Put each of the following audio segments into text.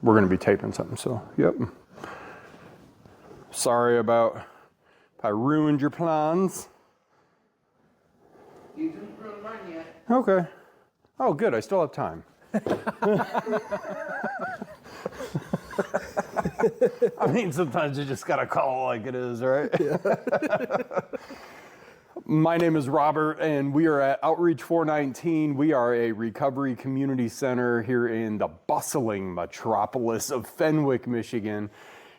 We're going to be taping something, so, yep. Sorry about if I ruined your plans. You didn't ruin mine yet. Okay. Oh, good. I still have time. I mean, sometimes you just got to call it like it is, right? Yeah. My name is Robert, and we are at Outreach 419. We are a recovery community center here in the bustling metropolis of Fenwick, Michigan.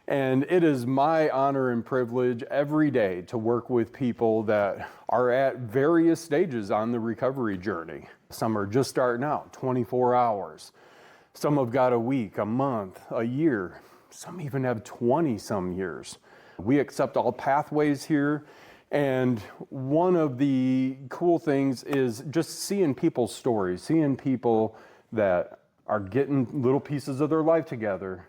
And it is my honor and privilege every day to work with people that are at various stages on the recovery journey. Some are just starting out, 24 hours. Some have got a week, a month, a year. Some even have 20-some years. We accept all pathways here. And one of the cool things is just seeing people's stories, seeing people that are getting little pieces of their life together.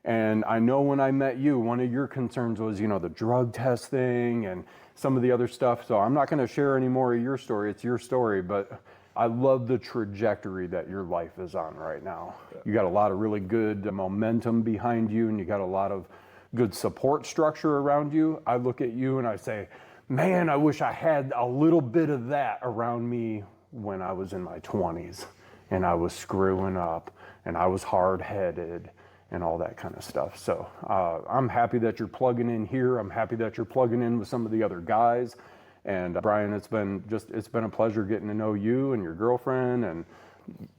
And I know when I met you, one of your concerns was, the drug testing and some of the other stuff. So I'm not going to share any more of your story. It's your story, but I love the trajectory that your life is on right now. You got a lot of really good momentum behind you, and you got a lot of good support structure around you. I look at you and I say, man, I wish I had a little bit of that around me when I was in my 20s and I was screwing up and I was hard-headed and all that kind of stuff. So I'm happy that you're plugging in here. I'm happy that you're plugging in with some of the other guys. And Brian, it's been a pleasure getting to know you and your girlfriend. And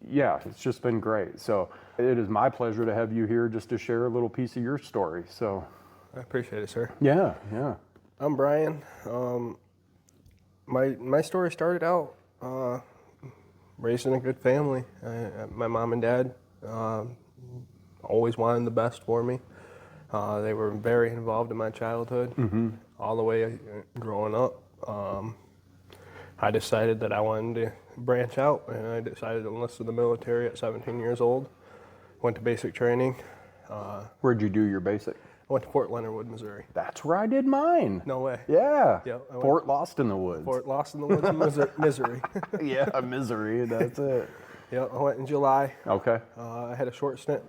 yeah, it's just been great. So it is my pleasure to have you here just to share a little piece of your story. So I appreciate it, sir. Yeah. I'm Brian. My story started out raised in a good family. My mom and dad always wanted the best for me. They were very involved in my childhood, all the way growing up. I decided that I wanted to branch out, and I decided to enlist in the military at 17 years old. Went to basic training. Where'd you do your basic? I went to Fort Leonard Wood, Missouri. That's where I did mine. No way. Yeah. Yeah, Fort Lost in the Woods. Fort Lost in the Woods, Missouri. Yeah, Missouri, that's it. Yeah, I went in July. Okay. I had a short stint.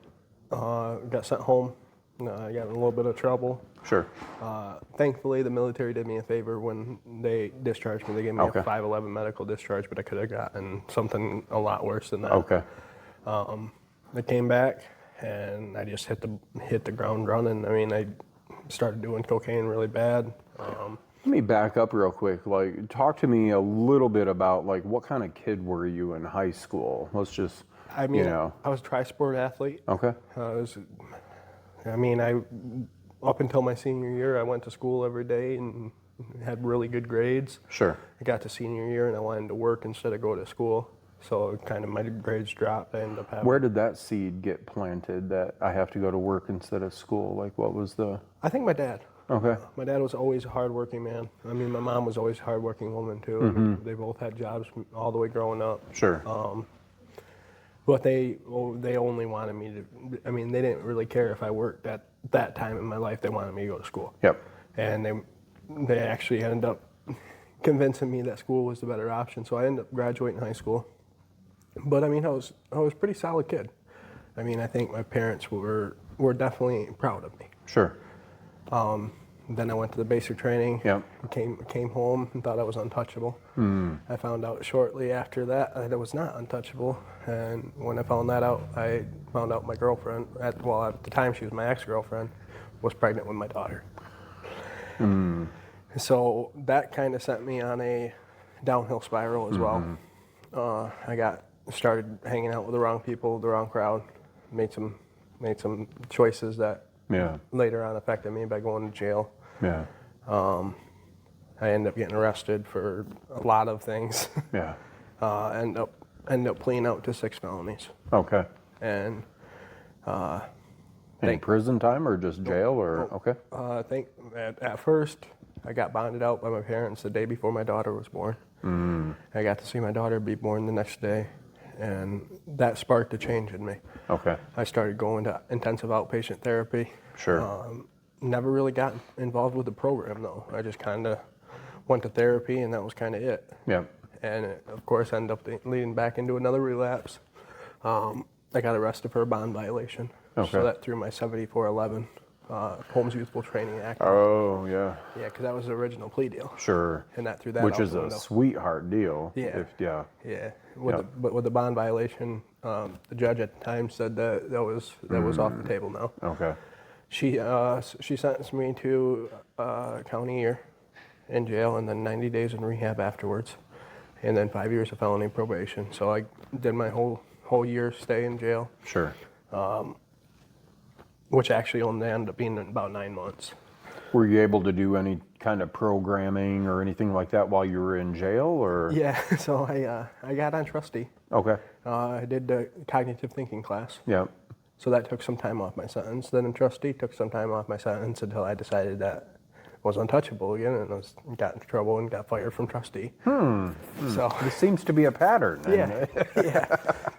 Got sent home. I got in a little bit of trouble. Sure. Thankfully, the military did me a favor when they discharged me. They gave me Okay. a 511 medical discharge, but I could have gotten something a lot worse than that. Okay. I came back, and I just hit the ground running. I mean, I started doing cocaine really bad. Let me back up real quick. Like, talk to me a little bit about, like, what kind of kid were you in high school? Let's just, I mean, I was a tri-sport athlete. Okay. Up until my senior year, I went to school every day and had really good grades. Sure. I got to senior year and I wanted to work instead of go to school. So kind of my grades dropped. I ended up having... Where did that seed get planted that I have to go to work instead of school? Like, what was the... I think my dad. Okay. My dad was always a hardworking man. I mean, my mom was always a hardworking woman too. They both had jobs all the way growing up. Sure. But they only wanted me to, I mean, they didn't really care if I worked at that time in my life. They wanted me to go to school. Yep. And they actually ended up convincing me that school was the better option. So I ended up graduating high school. But I mean, I was a pretty solid kid. I mean, I think my parents were definitely proud of me. Sure. Then I went to the basic training. Yep. Came home and thought I was untouchable. I found out shortly after that I was not untouchable. And when I found that out, I found out my girlfriend, at the time she was my ex-girlfriend, was pregnant with my daughter. So that kind of sent me on a downhill spiral as well. I started hanging out with the wrong people, the wrong crowd, made some choices that later on affected me by going to jail. Yeah. I ended up getting arrested for a lot of things. Yeah. Ended up pleading out to 6 felonies. Okay. And Any prison time or just jail or okay? I think at first I got bonded out by my parents the day before my daughter was born. I got to see my daughter be born the next day, and that sparked a change in me. Okay. I started going to intensive outpatient therapy. Sure. Never really got involved with the program though. I just kind of went to therapy, and that was kind of it. Yeah. And it, of course, ended up leading back into another relapse. I got arrested for a bond violation. Okay. So that threw my 7411 Holmes Youthful Training Act. Oh, yeah. Yeah, because that was the original plea deal. Sure. And that threw that Which out is the a window. sweetheart deal. Yeah. Yeah. Yeah. With Yep. but with the bond violation, the judge at the time said that was off the table now. Okay. She sentenced me to a county year in jail and then 90 days in rehab afterwards, and then 5 years of felony probation. So I did my whole year stay in jail, Sure. which actually only ended up being about 9 months. Were you able to do any kind of programming or anything like that while you were in jail, or? Yeah. So I got on trustee. Okay. I did the cognitive thinking class. Yeah. So that took some time off my sentence. Then in trustee took some time off my sentence until I decided that I was untouchable again, and got into trouble and got fired from trustee. So This seems to be a pattern. yeah, yeah,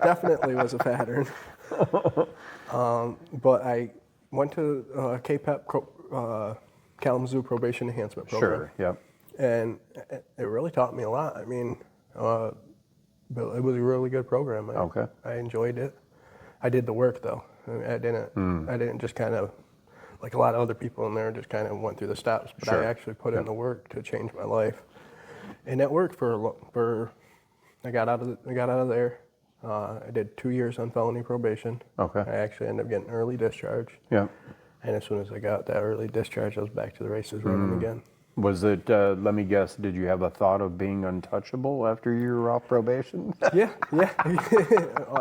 definitely was a pattern. But I went to KPEP, Kalamazoo Probation Enhancement Program. Sure. Yep. And it really taught me a lot. I mean, but it was a really good program. Okay. I enjoyed it. I did the work though. I didn't just kind of, like a lot of other people in there, just kind of went through the steps. But Sure. I actually put in the work to change my life, and that worked for. I got out of there. I did 2 years on felony probation. Okay. I actually ended up getting early discharge. Yeah. And as soon as I got that early discharge, I was back to the races running again. Was it, let me guess, did you have a thought of being untouchable after you were off probation? Yeah.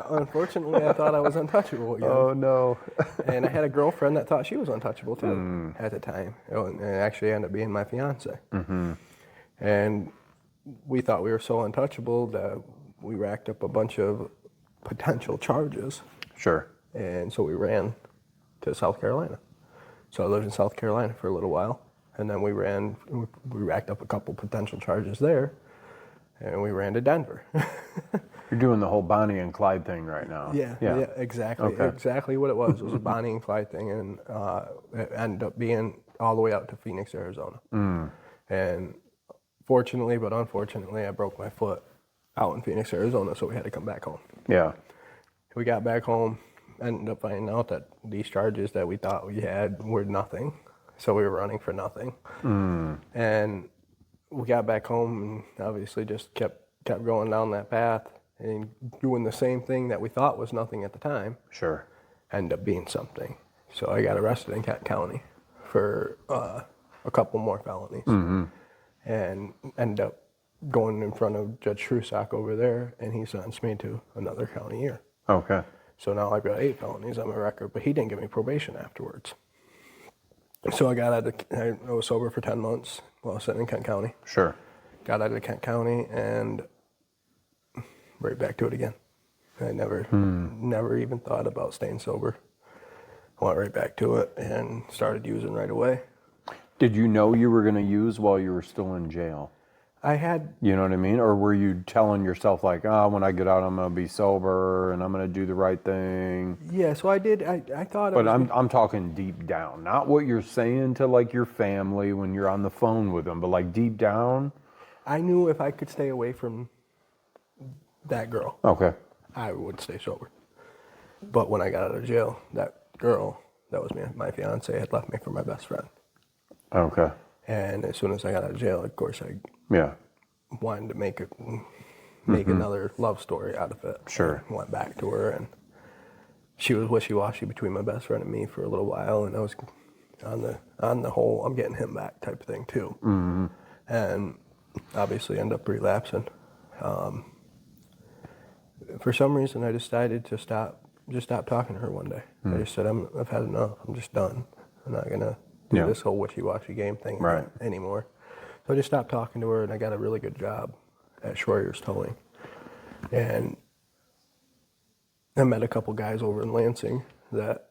Unfortunately, I thought I was untouchable again. Oh, no. And I had a girlfriend that thought she was untouchable too at the time. And it actually ended up being my fiance. And we thought we were so untouchable that we racked up a bunch of potential charges. Sure. And so we ran to South Carolina. So I lived in South Carolina for a little while. And then we racked up a couple potential charges there. And we ran to Denver. You're doing the whole Bonnie and Clyde thing right now. Yeah, exactly. Okay. Exactly what it was. It was a Bonnie and Clyde thing, and it ended up being all the way out to Phoenix, Arizona. And fortunately, but unfortunately, I broke my foot out in Phoenix, Arizona, so we had to come back home. Yeah. We got back home, ended up finding out that these charges that we thought we had were nothing, so we were running for nothing. And we got back home and obviously just kept going down that path and doing the same thing that we thought was nothing at the time. Sure. Ended up being something. So I got arrested in Kent County for a couple more felonies, and ended up going in front of Judge Trusock over there, and he sentenced me to another county year. Okay. So now I've got 8 felonies on my record, but he didn't give me probation afterwards. So I was sober for 10 months while sitting in Kent County. Sure. Got out of Kent County and right back to it again. I never even thought about staying sober. I went right back to it and started using right away. Did you know you were going to use while you were still in jail? I had, You know what I mean? Or were you telling yourself like, when I get out, I'm going to be sober and I'm going to do the right thing? yeah, so I did, I thought. But I'm talking deep down, not what you're saying to like your family when you're on the phone with them, but like deep down. I knew if I could stay away from that girl, Okay. I would stay sober. But when I got out of jail, that girl, that was my fiance, had left me for my best friend. Okay. And as soon as I got out of jail, of course, I Yeah. wanted to make another love story out of it. Sure. I went back to her, and she was wishy-washy between my best friend and me for a little while, and I was on the whole, I'm getting him back type of thing too. And obviously ended up relapsing. For some reason, I decided to stop talking to her one day. I just said, I've had enough. I'm just done. I'm not gonna do this whole wishy-washy game thing anymore. So I just stopped talking to her, and I got a really good job at Schroyer's Towing. And I met a couple guys over in Lansing that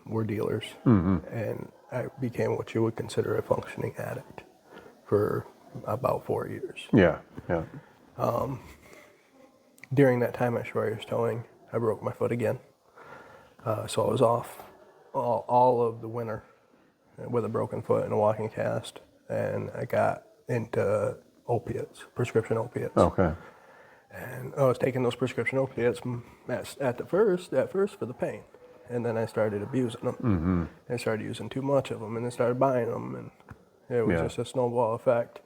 were dealers, and I became what you would consider a functioning addict for about 4 years. Yeah. Yeah. During that time at Schroyer's Towing, I broke my foot again. So I was off all of the winter with a broken foot and a walking cast, and I got into opiates, prescription opiates. Okay. And I was taking those prescription opiates at first for the pain. and then I started abusing them. I started using too much of them, and then started buying them, and it was just a snowball effect.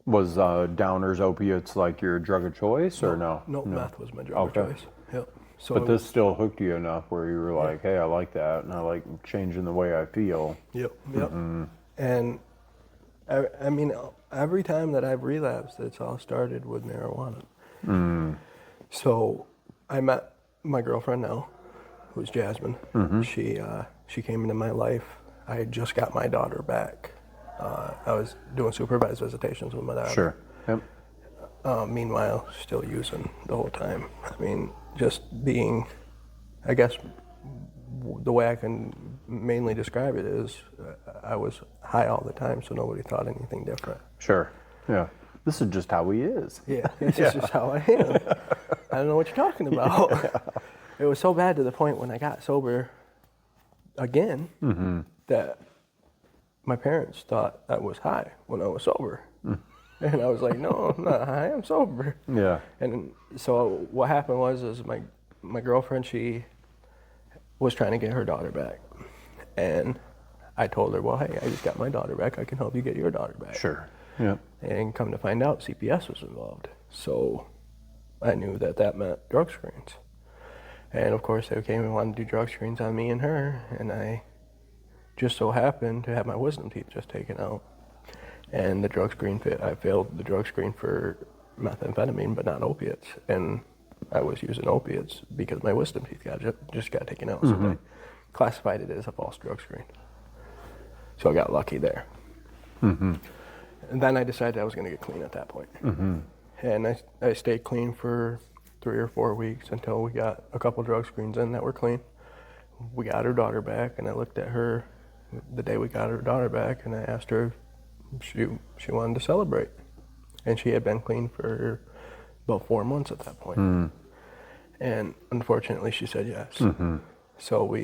Was downers, opiates like your drug of choice, or no? No, meth was my drug of choice. Yep. So But this still hooked you enough where you were like, hey, I like that, and I like changing the way I feel. Yep. And I mean, every time that I've relapsed, it's all started with marijuana. So I met my girlfriend now, who's Jasmine. She came into my life. I had just got my daughter back. I was doing supervised visitations with my daughter. Sure. Yep. Meanwhile, still using the whole time. I mean, just being, I guess, the way I can mainly describe it is I was high all the time, so nobody thought anything different. Sure. Yeah. This is just how he is. Yeah, this is just how I am. I don't know what you're talking about. It was so bad to the point when I got sober again that my parents thought I was high when I was sober. And I was like, no, I'm not high, I'm sober. Yeah. And so what happened was my girlfriend, she was trying to get her daughter back. And I told her, well, hey, I just got my daughter back. I can help you get your daughter back. Sure. Yeah. And come to find out, CPS was involved. So I knew that that meant drug screens. And of course, they came and wanted to do drug screens on me and her. And I just so happened to have my wisdom teeth just taken out. And the drug screen, I failed the drug screen for methamphetamine, but not opiates. And I was using opiates because my wisdom teeth just got taken out. So they classified it as a false drug screen. So I got lucky there. And then I decided I was going to get clean at that point. And I stayed clean for 3 or 4 weeks until we got a couple drug screens in that were clean. We got her daughter back, and I looked at her the day we got her daughter back, and I asked her if she wanted to celebrate. And she had been clean for about 4 months at that point. And unfortunately, she said yes. So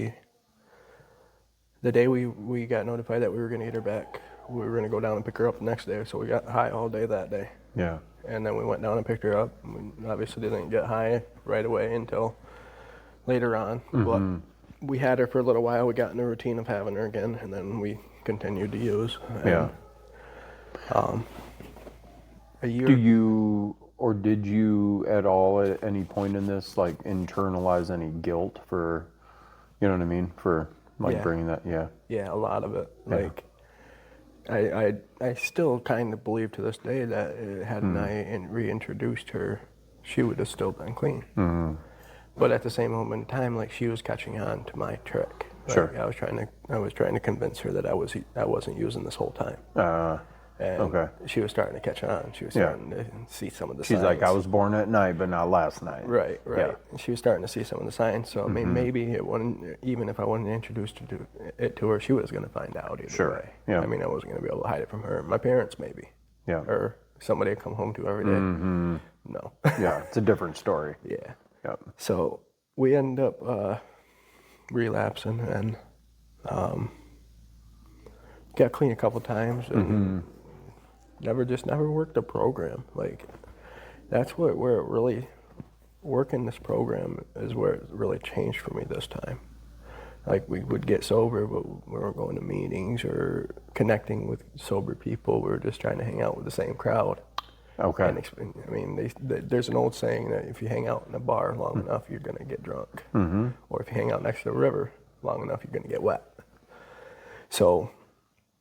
the day we got notified that we were going to get her back, we were going to go down and pick her up the next day. So we got high all day that day. Yeah. And then we went down and picked her up. We obviously didn't get high right away until later on. But we had her for a little while. We got in the routine of having her again, and then we continued to use. And, a year. Did you at all at any point in this like internalize any guilt for, you know what I mean, for like bringing that? Yeah, a lot of it. Like I still kind of believe to this day that hadn't I reintroduced her, she would have still been clean. But at the same moment in time, like, she was catching on to my trick. Like, Sure. I was trying to convince her that I wasn't using this whole time. And she was starting to catch on. She was starting to see some of the signs. She's like, I was born at night, but not last night. Right. Yeah. And she was starting to see some of the signs. So I mean, maybe it wouldn't, even if I wasn't introduced it to her, she was going to find out either way. Yeah. I mean, I wasn't going to be able to hide it from her. My parents, maybe. Yeah. Or somebody I come home to every day. No. Yeah, it's a different story. Yeah. Yep. So we ended up relapsing and got clean a couple times and never worked a program. Like, that's where it really, working this program is where it really changed for me this time. Like, we would get sober, but we were going to meetings or connecting with sober people. We were just trying to hang out with the same crowd. Okay. And I mean, there's an old saying that if you hang out in a bar long enough, you're going to get drunk. Or if you hang out next to a river long enough, you're going to get wet. So,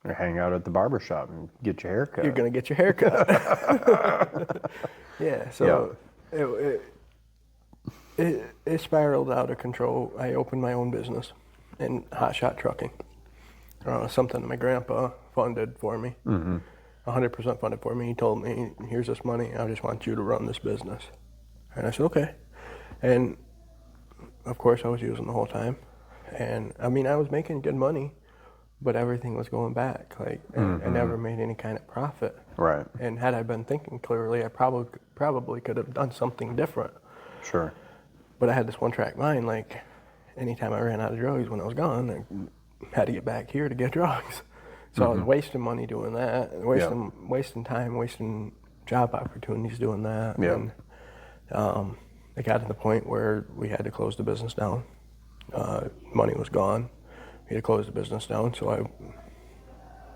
or hang out at the barber shop and get your hair cut. you're going to get your hair cut. Yeah, so it spiraled out of control. I opened my own business in hotshot trucking. Something that my grandpa funded for me. 100% funded for me. He told me, here's this money, I just want you to run this business. And I said, okay. And of course I was using the whole time. And I mean, I was making good money, but everything was going back. Like, I never made any kind of profit. Right. And had I been thinking clearly, I probably could have done something different. Sure. But I had this one-track mind. Like, anytime I ran out of drugs when I was gone, I had to get back here to get drugs. So I was wasting money doing that, wasting time, wasting job opportunities doing that. Yeah. And it got to the point where we had to close the business down. Money was gone. We had to close the business down, so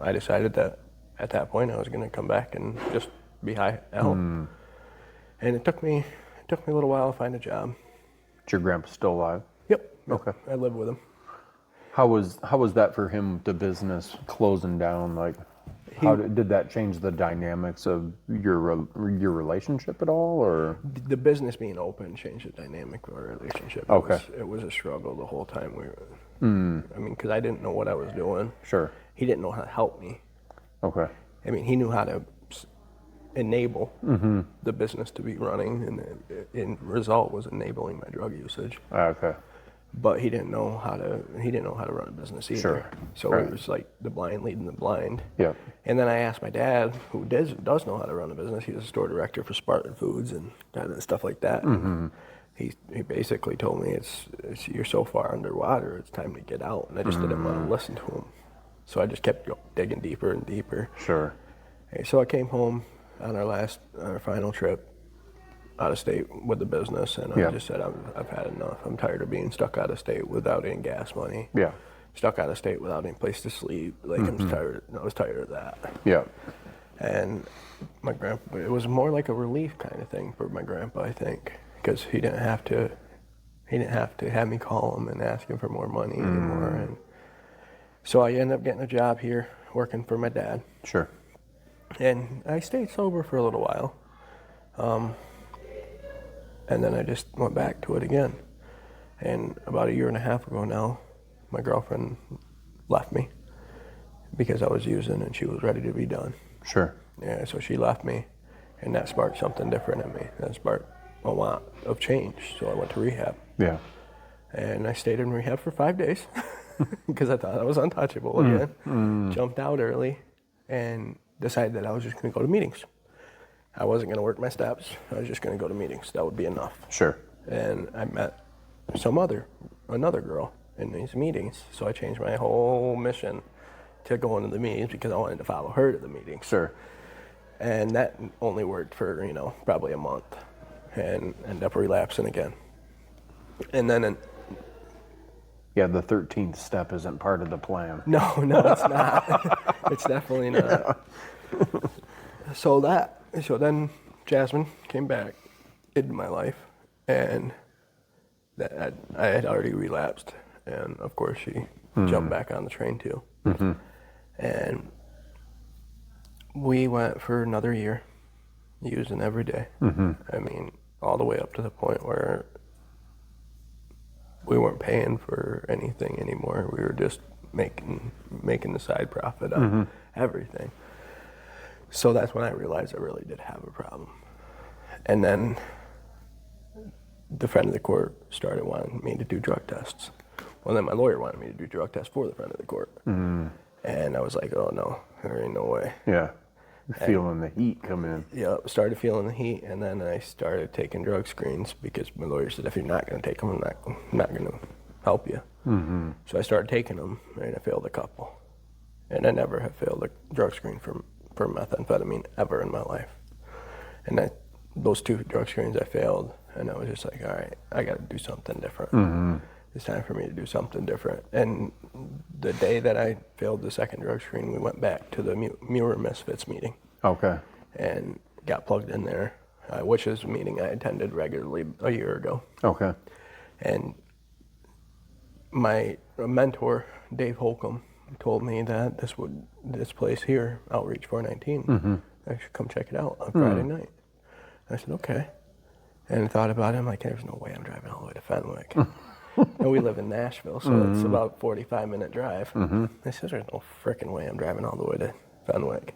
I decided that at that point I was going to come back and just be high at home. And it took me a little while to find a job. Is your grandpa still alive? Yep. Okay. I live with him. How was that for him, the business closing down? Like, how did that change the dynamics of your relationship at all, or? The business being open changed the dynamic of our relationship. Okay. It was a struggle the whole time we were. I mean, because I didn't know what I was doing. Sure. He didn't know how to help me. Okay. I mean, he knew how to enable the business to be running, and the end result was enabling my drug usage. Okay. But he didn't know how to run a business either. Sure. So Right. it was like the blind leading the blind. Yeah. And then I asked my dad, who does know how to run a business. He was a store director for Spartan Foods and kind of stuff like that. He basically told me it's you're so far underwater, it's time to get out. And I just didn't want to listen to him. So I just kept digging deeper and deeper. Sure. And so I came home on our final trip out of state with the business, and I just said, I've had enough. I'm tired of being stuck out of state without any gas money. Yeah. Stuck out of state without any place to sleep. Like I was tired of that. Yeah. And my grandpa, it was more like a relief kind of thing for my grandpa, I think, because he didn't have to have me call him and ask him for more money anymore. And so I ended up getting a job here working for my dad. Sure. And I stayed sober for a little while. And then I just went back to it again. And about a year and a half ago now, my girlfriend left me because I was using and she was ready to be done. Sure. Yeah, so she left me, and that sparked something different in me. That sparked a lot of change. So I went to rehab. Yeah. And I stayed in rehab for 5 days because I thought I was untouchable again. Jumped out early and decided that I was just going to go to meetings. I wasn't going to work my steps. I was just going to go to meetings. That would be enough. Sure. And I met another girl in these meetings. So I changed my whole mission to going to the meetings because I wanted to follow her to the meetings. Sure. And that only worked for, probably a month, and ended up relapsing again. And then Yeah, the 13th step isn't part of the plan. No, it's not. It's definitely not. So then Jasmine came back into my life, and I had already relapsed, and of course she jumped back on the train too. And we went for another year, using every day. I mean, all the way up to the point where we weren't paying for anything anymore. We were just making the side profit on everything. So that's when I realized I really did have a problem. And then the friend of the court started wanting me to do drug tests. Well, then my lawyer wanted me to do drug tests for the friend of the court. And I was like, oh no, there ain't no way. Yeah. Feeling the heat come in. Yeah, started feeling the heat, and then I started taking drug screens because my lawyer said, if you're not going to take them, I'm not going to help you. So I started taking them, and I failed a couple. And I never have failed a drug screen for methamphetamine ever in my life. And those 2 drug screens I failed, and I was just like, all right, I got to do something different. It's time for me to do something different. And the day that I failed the second drug screen, we went back to the Muir Misfits meeting. Okay. And got plugged in there, which is a meeting I attended regularly a year ago. Okay. And my mentor, Dave Holcomb, told me that this place here, Outreach 419, I should come check it out on Friday night. I said, okay. And I thought about it. I'm like, there's no way I'm driving all the way to Fenwick. And we live in Nashville, so it's about a 45-minute drive. I said, there's no frickin' way I'm driving all the way to Fenwick.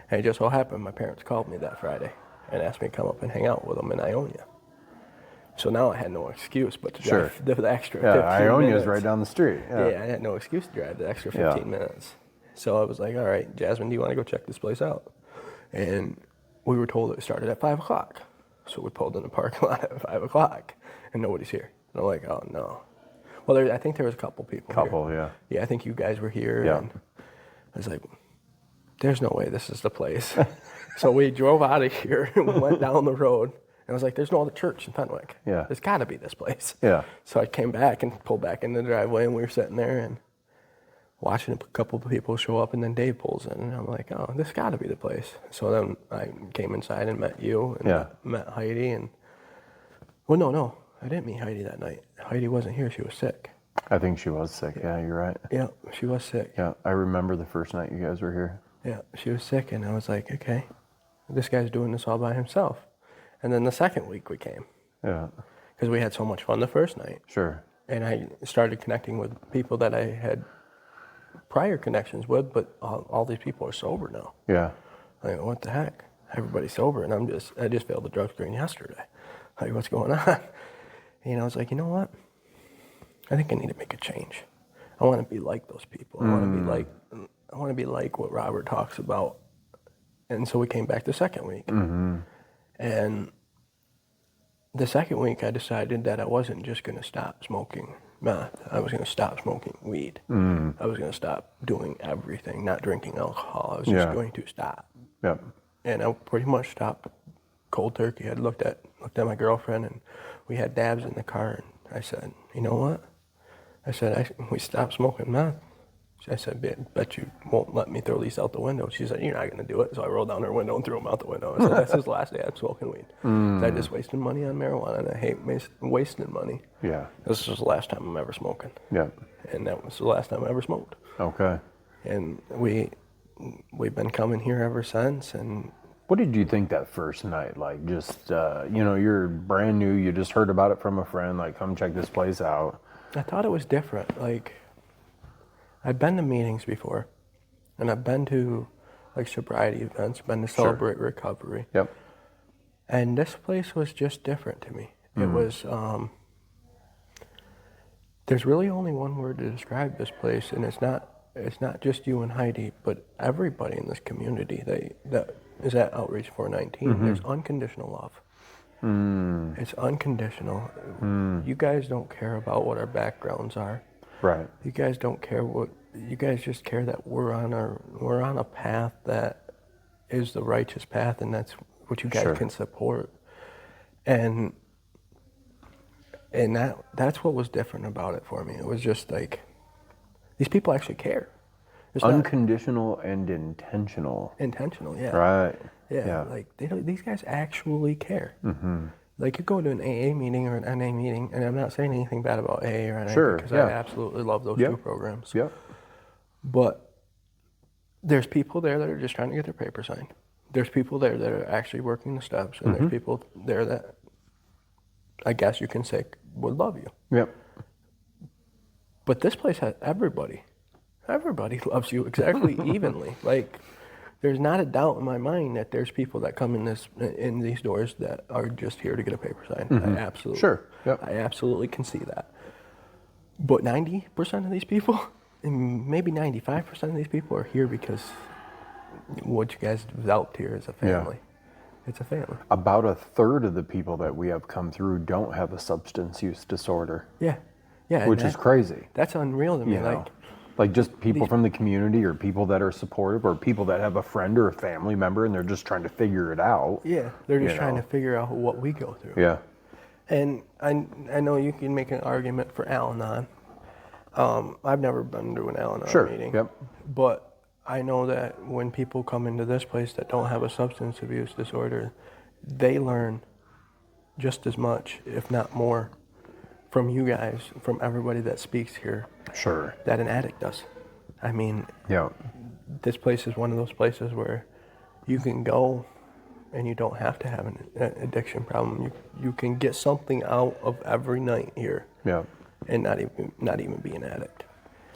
And it just so happened my parents called me that Friday and asked me to come up and hang out with them in Ionia. So now I had no excuse but to drive the extra 15 minutes. Ionia is right down the street. Yeah, I had no excuse to drive the extra 15 minutes. So I was like, all right, Jasmine, do you want to go check this place out? And we were told it started at 5 o'clock. So we pulled in the parking lot at 5 o'clock, and nobody's here. And I'm like, oh, no. Well, I think there was a couple people here. Yeah, I think you guys were here. Yeah. And I was like, there's no way this is the place. So we drove out of here and went down the road And I was like, there's no other church in Fenwick. Yeah. There's got to be this place. Yeah. So I came back and pulled back in the driveway, and we were sitting there and watching a couple of people show up, and then Dave pulls in, and I'm like, oh, this got to be the place. So then I came inside and met you and Yeah. met Heidi. And well, no, I didn't meet Heidi that night. Heidi wasn't here. She was sick. I think she was sick. Yeah, you're right. Yeah, she was sick. Yeah, I remember the first night you guys were here. Yeah, she was sick, and I was like, okay, this guy's doing this all by himself. And then the second week we came. Yeah. Because we had so much fun the first night. Sure. And I started connecting with people that I had prior connections with, but all these people are sober now. Yeah. Like, what the heck? Everybody's sober, and I just failed the drug screen yesterday. Like, what's going on? And I was like, you know what? I think I need to make a change. I want to be like those people. I want to be like what Robert talks about. And so we came back the second week. Mm-hmm. And the second week I decided that I wasn't just going to stop smoking meth. I was going to stop smoking weed. I was going to stop doing everything, not drinking alcohol. I was just going to stop. Yep. And I pretty much stopped cold turkey. I looked at my girlfriend, and we had dabs in the car, and I said, you know what? I said, we stopped smoking meth. I said, bet you won't let me throw these out the window. She said, you're not going to do it. So I rolled down her window and threw them out the window. I said, this is the last day I'm smoking weed. I just wasted money on marijuana, and I hate wasting money. Yeah. This was the last time I'm ever smoking. Yeah. And that was the last time I ever smoked. Okay. And we've been coming here ever since. And what did you think that first night? Like, just, you're brand new. You just heard about it from a friend. Like, come check this place out. I thought it was different. Like, I've been to meetings before, and I've been to, like, sobriety events, been to Celebrate Recovery. Yep. And this place was just different to me. It was, there's really only one word to describe this place, and it's not just you and Heidi, but everybody in this community that is at Outreach 419. There's unconditional love. It's unconditional. You guys don't care about what our backgrounds are. Right. You guys don't care you guys just care that we're on a path that is the righteous path, and that's what you guys can support. And that's what was different about it for me. It was just like, these people actually care. It's unconditional and intentional. Intentional, yeah. Right. Yeah. Like, these guys actually care. Like, you go to an AA meeting or an NA meeting, and I'm not saying anything bad about AA or NA, because I absolutely love those two programs. Yep. But there's people there that are just trying to get their paper signed. There's people there that are actually working the steps, and there's people there that, I guess you can say, would love you. Yep. But this place has everybody. Everybody loves you exactly evenly. Like, there's not a doubt in my mind that there's people that come in these doors that are just here to get a paper signed. I absolutely, I absolutely can see that. But 90% of these people, and maybe 95% of these people, are here because what you guys developed here is a family. It's a family. About a third of the people that we have come through don't have a substance use disorder. Yeah. Which is crazy. That's unreal to me. Like just people from the community, or people that are supportive, or people that have a friend or a family member and they're just trying to figure it out. Yeah, they're just trying to figure out what we go through. Yeah. And I know you can make an argument for Al-Anon. I've never been to an Al-Anon meeting. Yep. But I know that when people come into this place that don't have a substance abuse disorder, they learn just as much, if not more, from you guys, from everybody that speaks here, that an addict does. I mean, this place is one of those places where you can go and you don't have to have an addiction problem. You can get something out of every night here, and not even be an addict.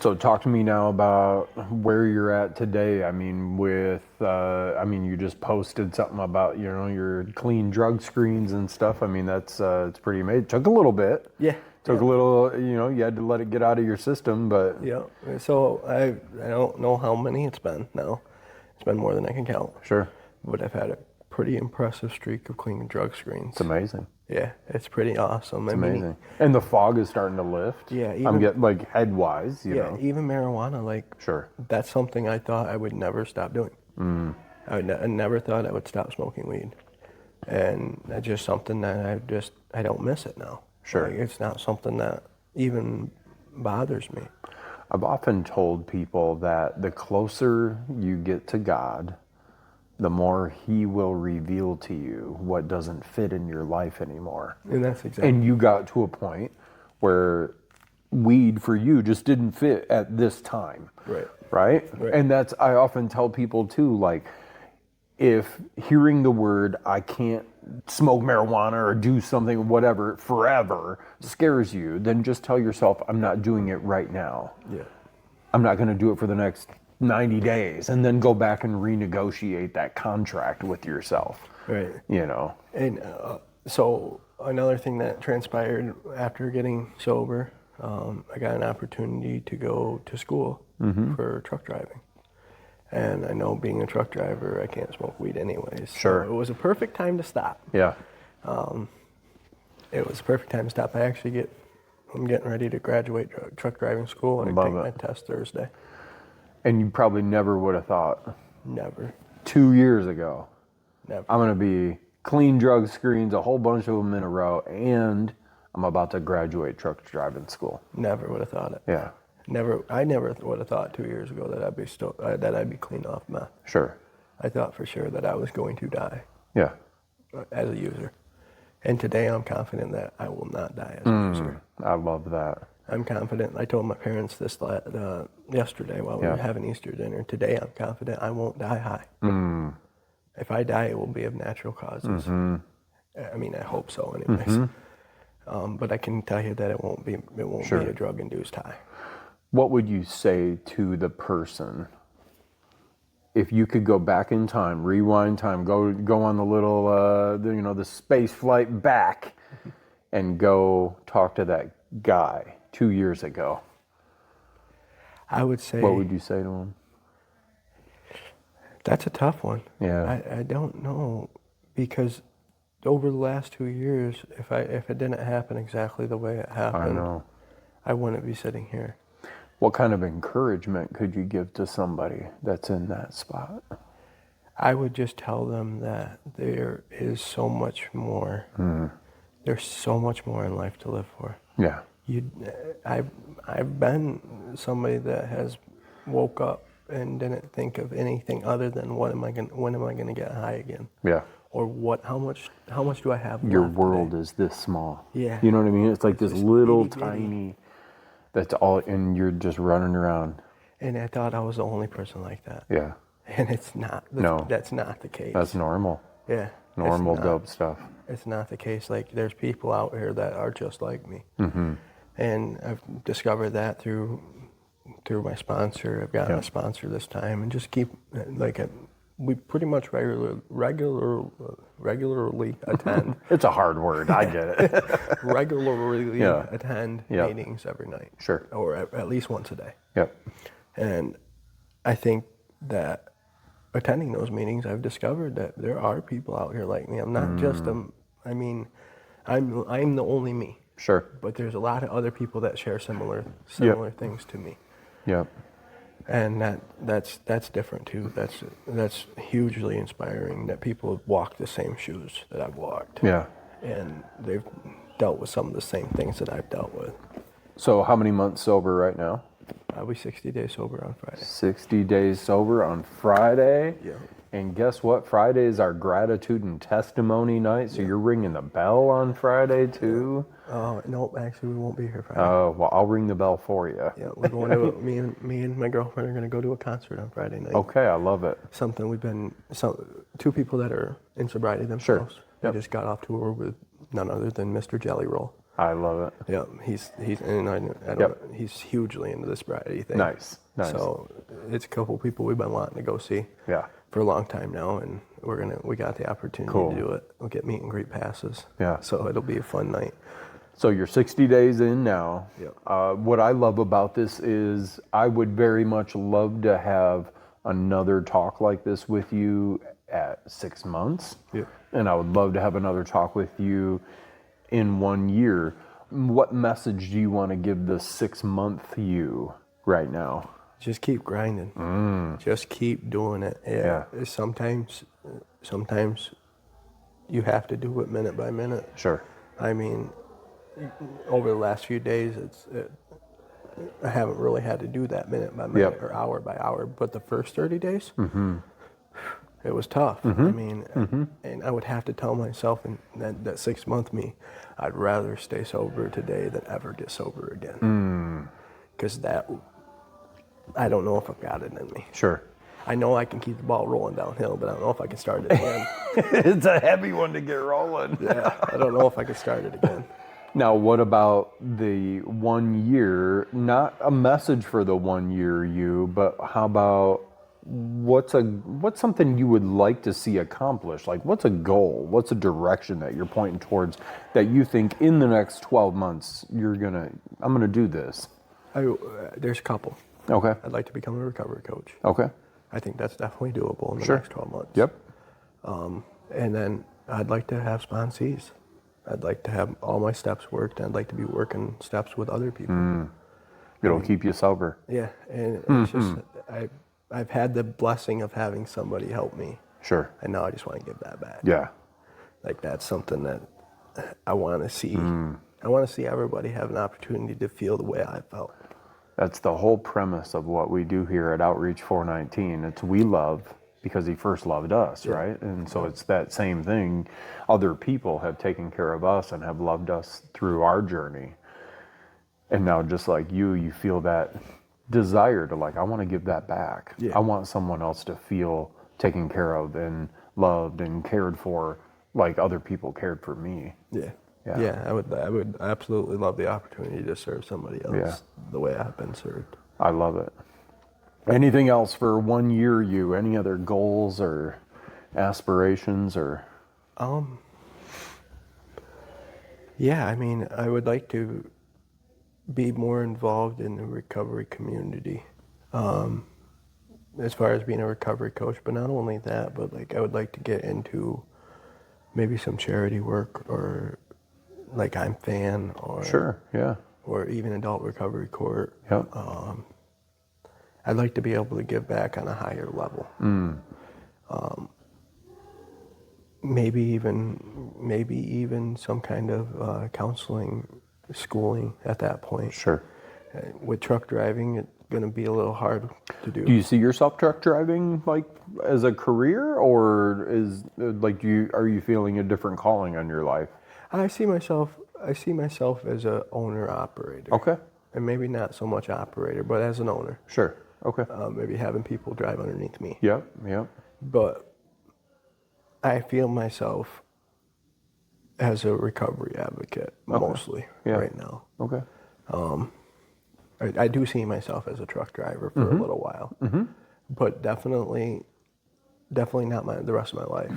So talk to me now about where you're at today. I mean, you just posted something about, your clean drug screens and stuff. I mean, that's it's pretty amazing. Took a little bit. Yeah. Took a little, you had to let it get out of your system, but. Yeah. So I don't know how many it's been now. It's been more than I can count. Sure. But I've had a pretty impressive streak of clean drug screens. It's amazing. Yeah, it's pretty awesome. It's amazing. And the fog is starting to lift. Yeah. I'm getting, like, head-wise, you know. Even marijuana, like. Sure. That's something I thought I would never stop doing. I never thought I would stop smoking weed. And that's just something that I don't miss it now. Sure. Like, it's not something that even bothers me. I've often told people that the closer you get to God, the more He will reveal to you what doesn't fit in your life anymore. And that's exactly. And you got to a point where weed for you just didn't fit at this time. Right. Right? And that's, I often tell people too, like, if hearing the word, I can't smoke marijuana or do something, whatever, forever scares you, then just tell yourself, I'm not doing it right now. Yeah. I'm not going to do it for the next 90 days, and then go back and renegotiate that contract with yourself. Right. You know? And so another thing that transpired after getting sober, I got an opportunity to go to school for truck driving. And I know being a truck driver, I can't smoke weed anyways. Sure. So it was a perfect time to stop. Yeah. It was a perfect time to stop. I'm getting ready to graduate truck driving school, and I take my test Thursday. And you probably never would have thought Never. 2 years ago, Never. I'm going to be clean drug screens, a whole bunch of them in a row, and I'm about to graduate truck driving school. Never would have thought it. Yeah. I never would have thought 2 years ago that I'd be clean off meth. Sure. I thought for sure that I was going to die Yeah. as a user. And today I'm confident that I will not die as a user. I love that. I'm confident. I told my parents this yesterday while we were having Easter dinner. Today I'm confident I won't die high. If I die, it will be of natural causes. I mean, I hope so anyways. But I can tell you that it won't be a drug-induced high. What would you say to the person if you could go back in time, rewind time, go on the little, the space flight back, and go talk to that guy 2 years ago? I would say. What would you say to him? That's a tough one. Yeah. I don't know, because over the last 2 years, if it didn't happen exactly the way it happened, I wouldn't be sitting here. What kind of encouragement could you give to somebody that's in that spot? I would just tell them that there is so much more. There's so much more in life to live for. Yeah. I've been somebody that has woke up and didn't think of anything other than when am I gonna get high again? Yeah. Or how much do I have Your left world today? is this small. Yeah. You know what I mean? It's like this just little itty bitty. tiny, that's all, and you're just running around. And I thought I was the only person like that. Yeah. And it's not. No. That's not the case. That's normal. Yeah. Normal it's not. dope stuff. It's not the case. Like, there's people out here that are just like me. And I've discovered that through my sponsor. I've gotten a sponsor this time, and just keep, we pretty much regularly attend. It's a hard word. I get it. regularly attend meetings every night. Sure. Or at least once a day. Yep. And I think that attending those meetings, I've discovered that there are people out here like me. I'm not just I'm the only me. Sure. But there's a lot of other people that share similar things to me. Yep. And that's different too. That's hugely inspiring that people have walked the same shoes that I've walked. Yeah. And they've dealt with some of the same things that I've dealt with. So how many months sober right now? I'll be 60 days sober on Friday. 60 days sober on Friday. Yeah. And guess what? Friday is our gratitude and testimony night. So you're ringing the bell on Friday too? Oh, no, actually we won't be here Friday. Oh, well, I'll ring the bell for you. Yeah, we're going to me and my girlfriend are going to go to a concert on Friday night. Okay, I love it. Something two people that are in sobriety themselves. Sure. We Yep. just got off tour with none other than Mr. Jelly Roll. I love it. Yeah, he's and I don't Yep. he's hugely into the sobriety thing. Nice. So it's a couple people we've been wanting to go see. Yeah. For a long time now, and we got the opportunity Cool. to do it. We'll get meet and greet passes. Yeah. So it'll be a fun night. So you're 60 days in now. Yep. What I love about this is I would very much love to have another talk like this with you at 6 months. Yep. And I would love to have another talk with you in 1 year. What message do you want to give the 6-month you right now? Just keep grinding. Just keep doing it. Yeah. Sometimes you have to do it minute by minute. Sure. I mean, over the last few days, I haven't really had to do that minute by minute Yep. or hour by hour. But the first 30 days, it was tough. Mm-hmm. I mean, and I would have to tell myself in that 6-month me, I'd rather stay sober today than ever get sober again. Because I don't know if I've got it in me. Sure. I know I can keep the ball rolling downhill, but I don't know if I can start it again. It's a heavy one to get rolling. Yeah, I don't know if I can start it again. Now, what about the 1 year, not a message for the 1 year you, but how about what's something you would like to see accomplished? Like, what's a goal? What's a direction that you're pointing towards that you think in the next 12 months I'm going to do this? There's a couple. Okay. I'd like to become a recovery coach. Okay. I think that's definitely doable in the Sure. next 12 months. Yep. And then I'd like to have sponsees. I'd like to have all my steps worked, and I'd like to be working steps with other people. It'll keep you sober. Yeah, and it's just I've had the blessing of having somebody help me, Sure. and now I just want to give that back. Yeah. Like that's something that I want to see. I want to see everybody have an opportunity to feel the way I felt. That's the whole premise of what we do here at Outreach 419. It's we love because he first loved us, right? And so it's that same thing. Other people have taken care of us and have loved us through our journey. And now just like you feel that desire to like, I want to give that back. Yeah. I want someone else to feel taken care of and loved and cared for like other people cared for me. Yeah. Yeah. Yeah, I would absolutely love the opportunity to serve somebody else the way I've been served. I love it. Anything else for 1 year you? Any other goals or aspirations or? Yeah, I mean, I would like to be more involved in the recovery community. As far as being a recovery coach, but not only that, but like I would like to get into maybe some charity work or like I'm fan or Sure, yeah. or even adult recovery court. Yep. I'd like to be able to give back on a higher level. Maybe even some kind of counseling, schooling at that point. Sure. With truck driving, it's going to be a little hard to do. Do you see yourself truck driving like as a career, or is like are you feeling a different calling on your life? I see myself as a owner operator. Okay. And maybe not so much operator, but as an owner. Sure. Okay. Maybe having people drive underneath me. Yep. But I feel myself as a recovery advocate mostly right now. Okay. I do see myself as a truck driver for a little while, but definitely not the rest of my life.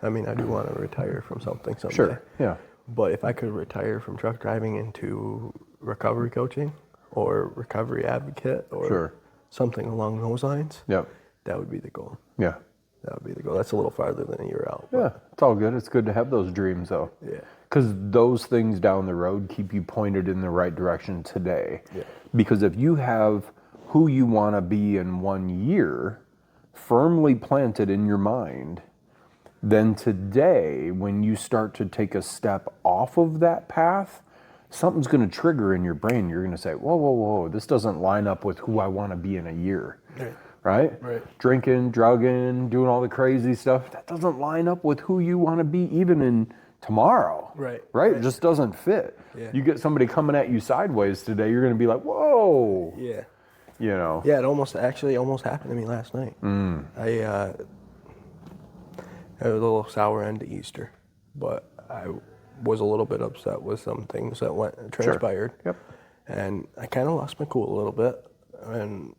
I mean, I do want to retire from something someday. Sure. Yeah. But if I could retire from truck driving into recovery coaching or recovery advocate or something along those lines, Yep. that would be the goal. Yeah. That would be the goal. That's a little farther than a year out. Yeah. It's all good. It's good to have those dreams though. Yeah. Because those things down the road keep you pointed in the right direction today. Yeah. Because if you have who you want to be in 1 year firmly planted in your mind, then today, when you start to take a step off of that path, something's going to trigger in your brain. You're going to say, whoa, this doesn't line up with who I want to be in a year. Right? Drinking, drugging, doing all the crazy stuff, that doesn't line up with who you want to be even in tomorrow. Right? It just doesn't fit. Yeah. You get somebody coming at you sideways today, you're going to be like, whoa. Yeah. You know? Yeah, it almost happened to me last night. I was a little sour end to Easter, but I was a little bit upset with some things that transpired. Yep. And I kind of lost my cool a little bit. And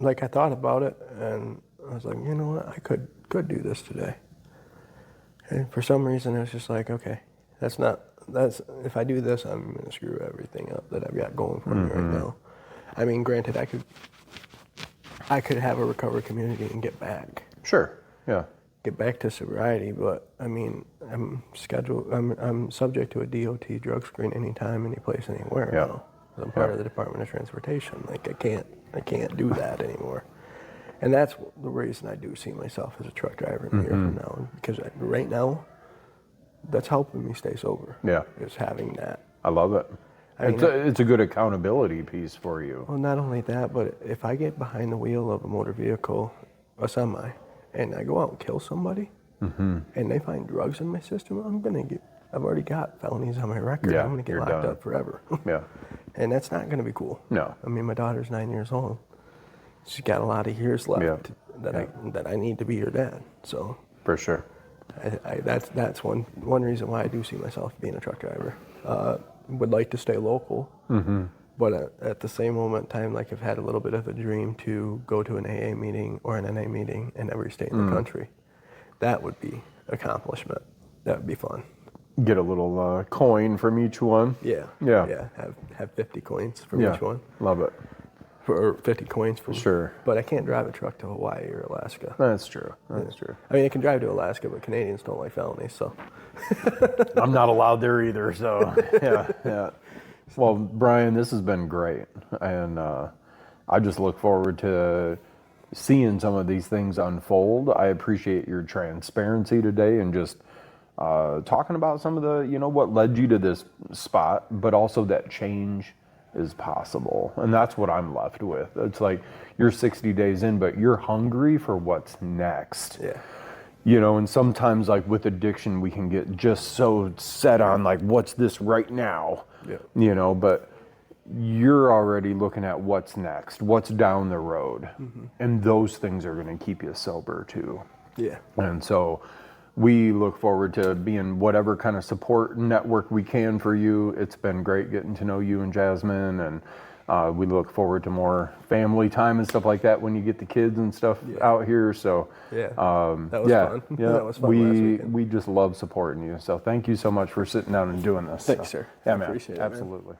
like I thought about it, and I was like, you know what, I could do this today. And for some reason, it was just like, okay, if I do this, I'm going to screw everything up that I've got going for me right now. I mean, granted, I could have a recovery community and get back. Sure. Yeah. Get back to sobriety, but I mean, I'm subject to a DOT drug screen anytime, any place, anywhere now. I'm part of the Department of Transportation. Like I can't do that anymore. And that's the reason I do see myself as a truck driver in a year from now. Because right now, that's helping me stay sober. Yeah. Is having that. I love it. I mean, It's a good accountability piece for you. Well, not only that, but if I get behind the wheel of a motor vehicle, a semi, and I go out and kill somebody, and they find drugs in my system, I've already got felonies on my record. Yeah, I'm gonna get you're locked done. up forever. Yeah. And that's not gonna be cool. No. I mean, my daughter's 9 years old. She's got a lot of years left Yeah. that I need to be her dad. So For sure. that's one reason why I do see myself being a truck driver. Would like to stay local, but at the same moment in time, like I've had a little bit of a dream to go to an AA meeting or an NA meeting in every state in the country. That would be accomplishment. That would be fun. Get a little coin from each one. Yeah. Yeah. Yeah. Have 50 coins from Yeah. each one. Love it. Or 50 coins from. Sure. But I can't drive a truck to Hawaii or Alaska. That's true. That's true. I mean, I can drive to Alaska, but Canadians don't like felonies, so. I'm not allowed there either, so yeah. Well, Brian, this has been great, and I just look forward to seeing some of these things unfold. I appreciate your transparency today and just talking about some of the, what led you to this spot, but also that change is possible, and that's what I'm left with. It's like you're 60 days in, but you're hungry for what's next. Yeah. And sometimes like with addiction, we can get just so set on like, what's this right now? Yeah. But you're already looking at what's next, what's down the road. And those things are going to keep you sober too. Yeah. And so we look forward to being whatever kind of support network we can for you. It's been great getting to know you and Jasmine, and we look forward to more family time and stuff like that when you get the kids and stuff out here. So Yeah. That was fun. Yeah, That was fun last weekend. we just love supporting you. So thank you so much for sitting down and doing this. Thanks, So, sir. Yeah, I man. appreciate it, man. Absolutely.